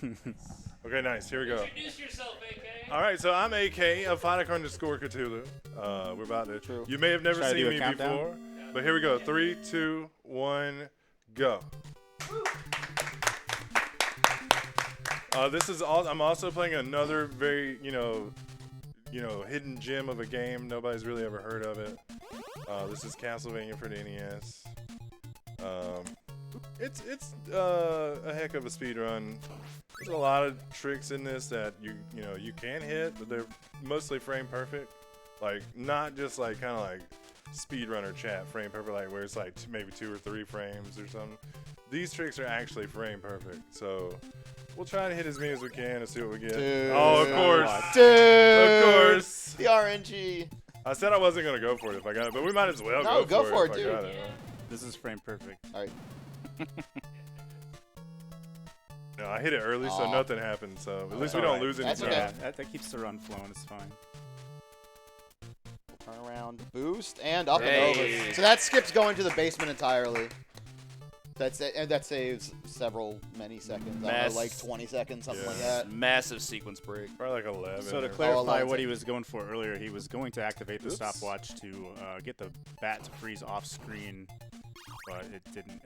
Okay, nice. Here we go. Introduce yourself, AK. All right, so I'm AK of Phonic_Cthulhu. We're about to. True. You may have never Should I seen do a me countdown? before, but here we go. 3, 2, 1, go. This is all. I'm also playing another very, hidden gem of a game. Nobody's really ever heard of it. This is Castlevania for the NES. It's a heck of a speed run. There's a lot of tricks in this that you can hit, but they're mostly frame perfect. Like not just like kind of like speedrunner chat frame perfect, like where it's like maybe 2 or 3 frames or something. These tricks are actually frame perfect. So we'll try to hit as many as we can and see what we get. Dude. Oh, of course. Dude. Of course. The RNG. I said I wasn't gonna go for it if I got it, but we might as well go for if it, I got dude. it. This is frame perfect. All right. No, I hit it early, so Aw. nothing happened. So at least we All don't right. lose any That's time. okay. That keeps the run flowing. It's fine. Turn around, boost, and up Hey. and over. So that skips going to the basement entirely. That's it, and that saves many seconds. I don't know, like 20 seconds, something like Yeah. that. Massive sequence break. Probably like 11. So to or- clarify Oh, what he was going for earlier, he was going to activate the Oops. stopwatch to get the bat to freeze off screen, but it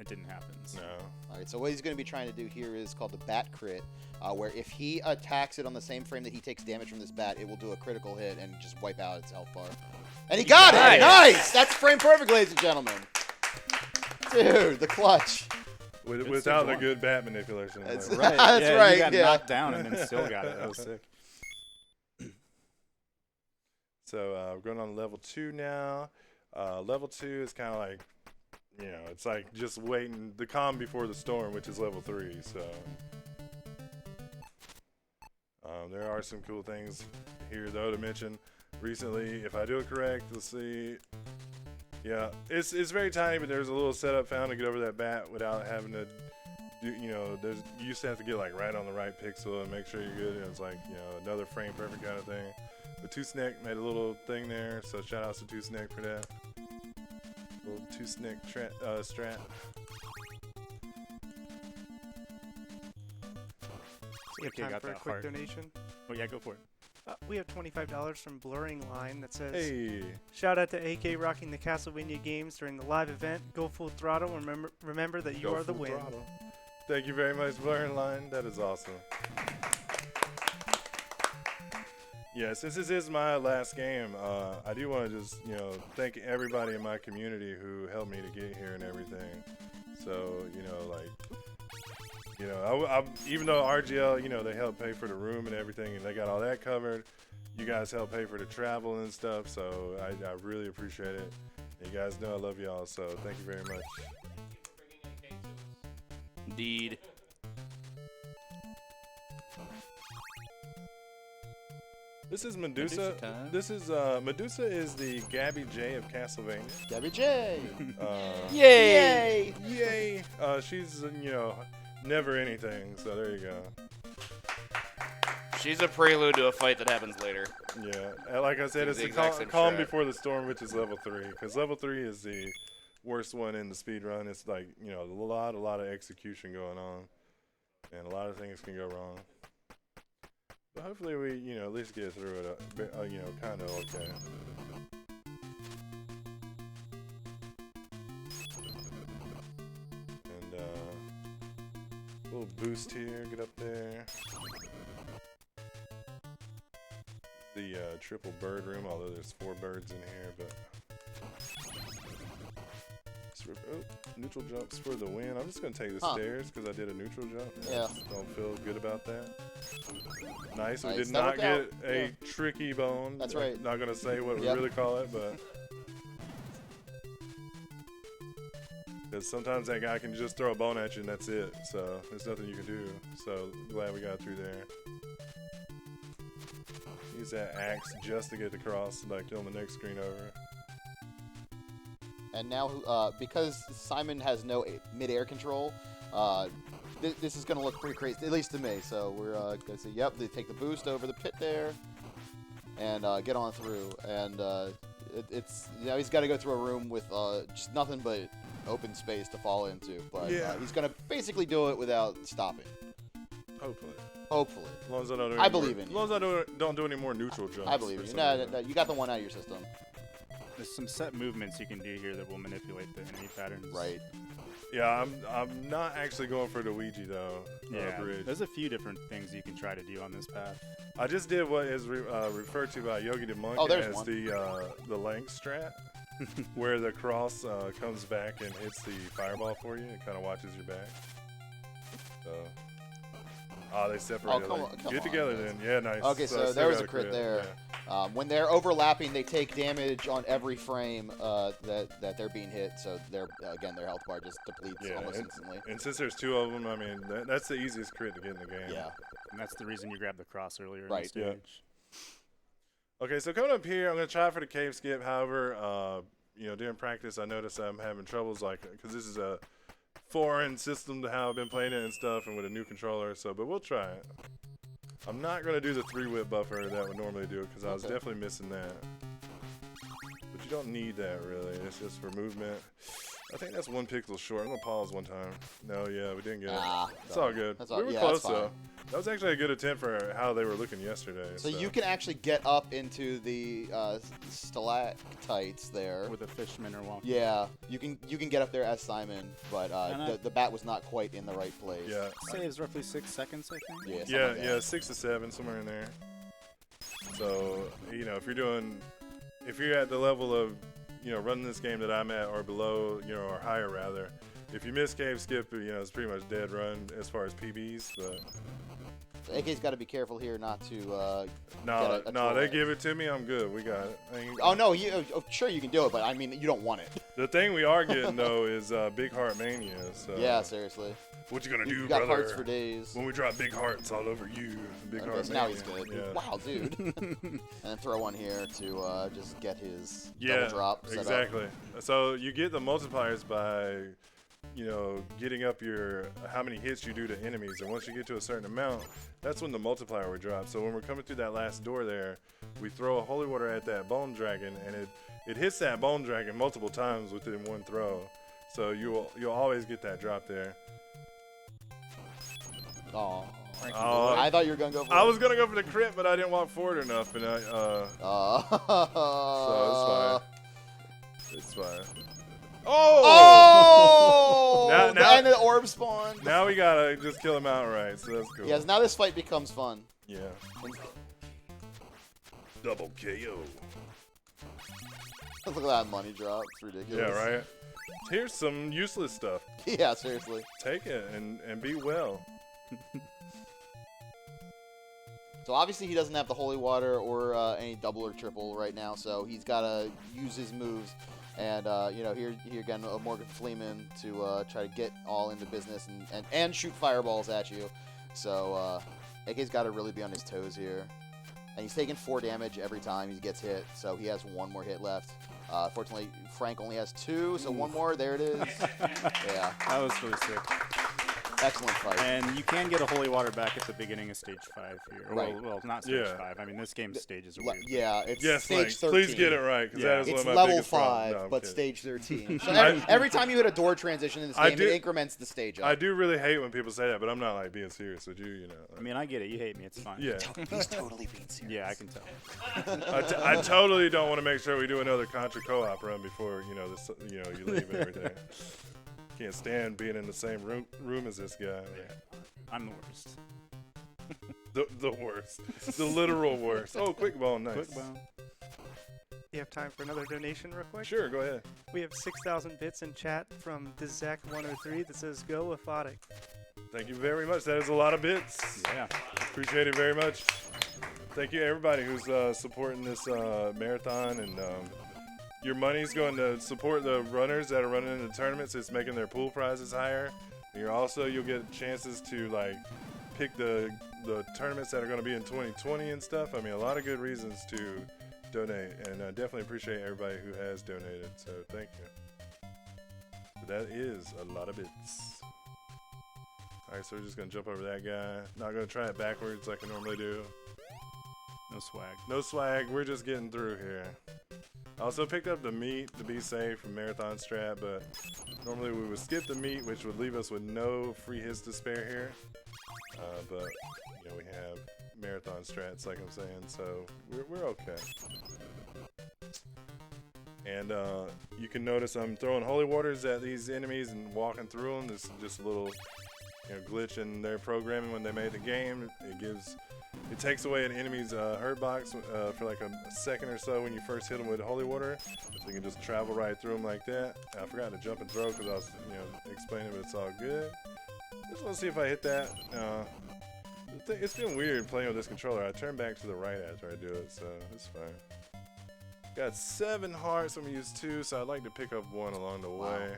didn't happen. So. No. All right, so what he's going to be trying to do here is called the bat crit, where if he attacks it on the same frame that he takes damage from this bat, it will do a critical hit and just wipe out its health bar. And he got got it! it. Nice! That's frame perfect, ladies and gentlemen. Dude, the clutch. Without stage the one. good bat manipulation. That's like- Right. That's yeah, right, You got yeah. knocked down and then still got it. That was sick. So we're going on level 2 now. Level 2 is kind of like, it's like just waiting the calm before the storm, which is level 3. So there are some cool things here though to mention. Recently, if I do it correct, let's see. Yeah, it's very tiny, but there's a little setup found to get over that bat without having to do, you used to have to get like right on the right pixel and make sure you're good. And it's like, another frame perfect kind of thing. But Two Snack made a little thing there, so shout outs to Two Snack for that. Little Two Snack strat. We have Okay, time got for a that quick heart. donation. Oh yeah, go for it. We have $25 from Blurring Line that says, Hey, shout out to AK rocking the Castlevania games during the live event. Go full throttle. Remember that you go are the full win. throttle. Thank you very much, Blurring Line. That is awesome. Yes, this is my last game. I do want to just, thank everybody in my community who helped me to get here and everything. So, even though RGL, they helped pay for the room and everything, and they got all that covered. You guys helped pay for the travel and stuff, so I really appreciate it. You guys know I love y'all, so thank you very much. Indeed. This is Medusa. Medusa time. This is Medusa is the Gabby J of Castlevania. Gabby J. Yay! Yay! She's never anything. So there you go. She's a prelude to a fight that happens later. Yeah, and like I said, It's it's the the exact same calm strat. before the storm, which is level 3. Because level 3 is the worst one in the speed run. It's like a lot of execution going on, and a lot of things can go wrong. But hopefully we at least get through it. Kind of okay. And little boost here, get up there. The triple bird room, although there's 4 birds in here, but neutral jumps for the win. I'm just gonna take the stairs because I did a neutral jump. Yeah. Don't feel good about that. Nice. We Nice. did That not worked get out. a tricky bone. That's right. Not gonna say what we Yep. really call it, but because sometimes that guy can just throw a bone at you and that's it. So there's nothing you can do. So glad we got through there. Use that axe just to get the cross, like on the next screen over. And now, because Simon has no mid-air control, this is going to look pretty crazy, at least to me. So we're going to say, yep, they take the boost over the pit there and get on through. And it's he's got to go through a room with just nothing but open space to fall into. But Yeah. he's going to basically do it without stopping. Hopefully. Hopefully. As long as I don't do I any believe more, in As long as I don't do any more neutral jumps. I believe or you. something. No, you got the one out of your system. There's some set movements you can do here that will manipulate the enemy patterns. Right. Yeah, I'm not actually going for the Ouija though. Yeah. Bridge. There's a few different things you can try to do on this path. I just did what is referred to by Yogi the Monk Oh, there's as one. the length strat, where the cross comes back and hits the fireball for you. It kind of watches your back. So, they separated. come like, on, come get on, together guys. then. Yeah, nice. Okay, I so still there was got a crit there. Yeah. When they're overlapping, they take damage on every frame that they're being hit. So their health bar just depletes Yeah, almost and- instantly. And since there's two of them, I mean, that's the easiest crit to get in the game. Yeah. And that's the reason you grabbed the cross earlier Right. in the Yeah. stage. Okay, so coming up here, I'm going to try for the cave skip. However, during practice, I noticed I'm having troubles, because this is a foreign system to how I've been playing it and stuff, and with a new controller. So, but we'll try it. I'm not going to do the 3-whip buffer that would normally do it, because I was Okay. definitely missing that. But you don't need that, really. It's just for movement. I think that's 1 pixel short. I'm going to pause one time. No, yeah, we didn't get it. It's all good. That's all- We were yeah, close, that's fine. though. That was actually a good attempt for how they were looking yesterday. So you can actually get up into the stalactites there. With a fishman or walking. Yeah, you can get up there as Simon, but And the bat was not quite in the right place. Yeah. Saves roughly 6 seconds, I think. Yeah. something Yeah, like that. yeah, 6 to 7, somewhere in there. So, if you're at the level of, running this game that I'm at or below, or higher rather, if you miss cave skip, it's pretty much dead run as far as PBs, but AK's got to be careful here not to. no, Get a no, troll they in. give it to me, I'm good, we got it. Oh no, sure you can do it, but I mean you don't want it. The thing we are getting, though, is Big Heart Mania, so. Yeah, seriously. What you gonna do, You got brother? hearts for days. When we drop big hearts all over you, Big Okay, Heart so now Mania. he's good. Yeah. Wow, dude. And then throw one here to just get his Yeah, double drop set up. exactly. So you get the multipliers by, getting up your how many hits you do to enemies, and once you get to a certain amount, that's when the multiplier would drop. So when we're coming through that last door there, we throw a holy water at that bone dragon, and it hits that bone dragon multiple times within one throw. So you'll always get that drop there. Oh. Oh, I thought you were gonna go for I it. was gonna go for the crit, but I didn't walk forward enough, and so it's fine. Oh! Oh! Now- And the orb spawned. Now we gotta just kill him outright, so that's cool. Yes, now this fight becomes fun. Yeah. Double KO. Look at that money drop. It's ridiculous. Yeah, right? Here's some useless stuff. Yeah, seriously. Take it and be well. So obviously he doesn't have the holy water or any double or triple right now, so he's got to use his moves. And here again, Morgan Freeman to try to get all into business and shoot fireballs at you. So AK's got to really be on his toes here. And he's taking 4 damage every time he gets hit, so he has 1 more hit left. Fortunately, Frank only has 2, so 1 more. There it is. Yeah, That was really sick. excellent fight. And you can get a holy water back at the beginning of stage 5 here. Right. Well, not stage Yeah. 5. I mean, this game's stages are weird. Yeah, it's Yes, stage Link, 13. please get it right, because Yeah. that is one It's of my level biggest problems. 5, No, I'm but kidding. stage 13. So I- every time you hit a door transition in this I game, do- it increments the stage up. I do really hate when people say that, but I'm not like being serious with you, I mean, I get it. You hate me. It's fine. Yeah. He's totally being serious. Yeah, I can tell. I totally don't want to make sure we do another Contra co-op run before you leave and everything. Can't stand being in the same room as this guy. Yeah. I'm the worst. The worst, the literal worst. Oh, quick ball, nice. Quick bone. You have time for another donation real quick? Sure, go ahead. We have 6,000 bits in chat from Dizak103 that says, "Go Aphotic." Thank you very much. That is a lot of bits. Yeah. Appreciate it very much. Thank you everybody who's supporting this marathon, and your money's going to support the runners that are running in the tournaments. It's making their pool prizes higher. And you'll get chances to pick the tournaments that are going to be in 2020 and stuff. I mean, a lot of good reasons to donate, and I definitely appreciate everybody who has donated. So thank you. But that is a lot of bits. All right, so we're just gonna jump over that guy. Not gonna try it backwards like I normally do. No swag. No swag. We're just getting through here. I also picked up the meat to be safe from Marathon Strat, but normally we would skip the meat, which would leave us with no free hits to spare here. but you know we have marathon strats, like I'm saying, so we're okay. And you can notice I'm throwing holy waters at these enemies and walking through them. This is just a little glitch in their programming when they made the game. It takes away an enemy's hurt box for like a second or so when you first hit them with holy water. So you can just travel right through them like that. I forgot to jump and throw because I was explaining, but it's all good. Just want to see if I hit that. It's been weird playing with this controller. I turn back to the right after I do it, so it's fine. Got 7 hearts. I'm gonna use 2, so I'd like to pick up 1 along the way.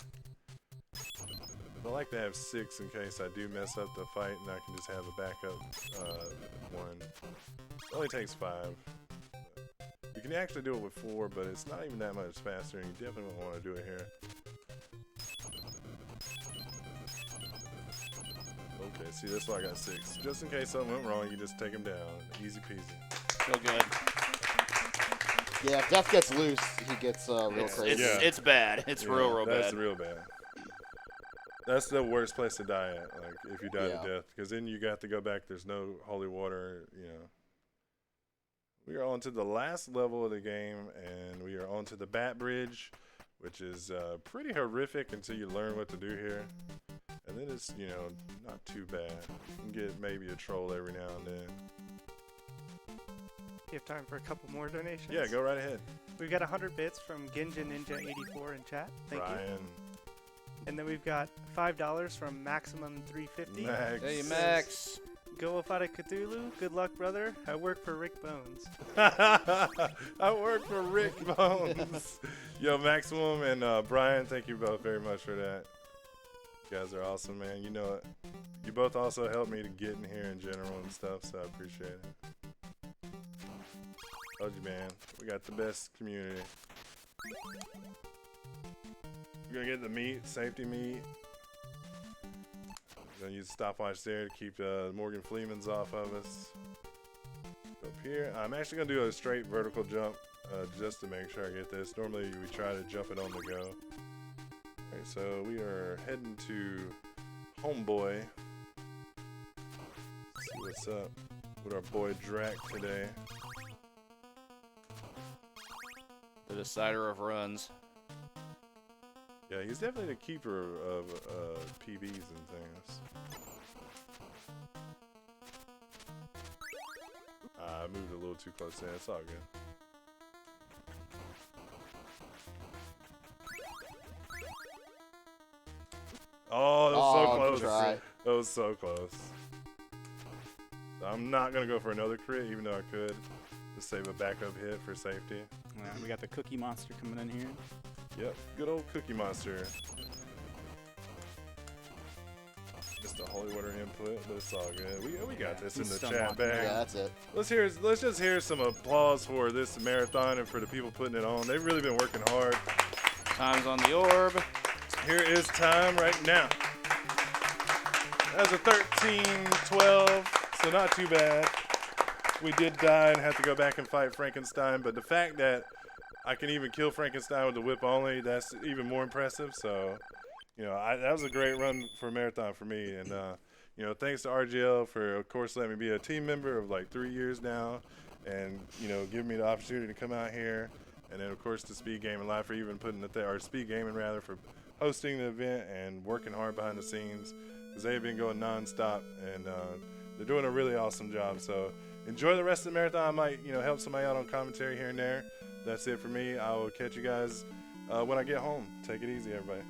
I like to have 6 in case I do mess up the fight, and I can just have a backup 1. It only takes 5. You can actually do it with 4, but it's not even that much faster, and you definitely won't want to do it here. Okay, see, that's why I got 6. Just in case something went wrong, you just take them down. Easy peasy. Feel good. Yeah, if Death gets loose, he gets real crazy. It's bad. It's real bad. That's real bad. That's the worst place to die at, like, if you die to death. Because then you got to go back, there's no holy water, We are on to the last level of the game, and we are on to the Bat Bridge, which is pretty horrific until you learn what to do here. And then it's, not too bad. You can get maybe a troll every now and then. You have time for a couple more donations? Yeah, go right ahead. We've got 100 bits from Ginja Ninja 84 in chat. Thank you. Brian. And then we've got $5 from Maximum 350. Max. Hey, Max. Go Afada Cthulhu. Good luck, brother. I work for Rick Bones. I work for Rick Bones. Yo, Maximum and Brian, thank you both very much for that. You guys are awesome, man. You know it. You both also helped me to get in here in general and stuff, so I appreciate it. Told you, man. We got the best community. We're gonna get the meat, safety meat. We're gonna use the stopwatch there to keep Morgan Freeman's off of us. Up here, I'm actually gonna do a straight vertical jump just to make sure I get this. Normally we try to jump it on the go. Alright, so we are heading to Homeboy. Let's see what's up with our boy Drac today. The decider of runs. Yeah, he's definitely the keeper of PBs and things. I moved a little too close there. It's all good. Oh, that was so close. Try. That was so close. So I'm not going to go for another crit, even though I could. Just save a backup hit for safety. Yeah, we got the Cookie Monster coming in here. Yep, good old Cookie Monster. Just a holy water input, but it's all good. We got this in the chat bag. Yeah, that's it. Let's just hear some applause for this marathon and for the people putting it on. They've really been working hard. Time's on the orb. Here is time right now. That's a 13-12, so not too bad. We did die and have to go back and fight Frankenstein, but the fact that I can even kill Frankenstein with the whip only, that's even more impressive. So, that was a great run for a marathon for me. And, thanks to RGL for, of course, letting me be a team member of like 3 years now and, giving me the opportunity to come out here. And then, of course, to SpeedGaming Live for even putting it there, or SpeedGaming rather, for hosting the event and working hard behind the scenes because they've been going nonstop and they're doing a really awesome job. So enjoy the rest of the marathon. I might, help somebody out on commentary here and there. That's it for me. I will catch you guys when I get home. Take it easy, everybody.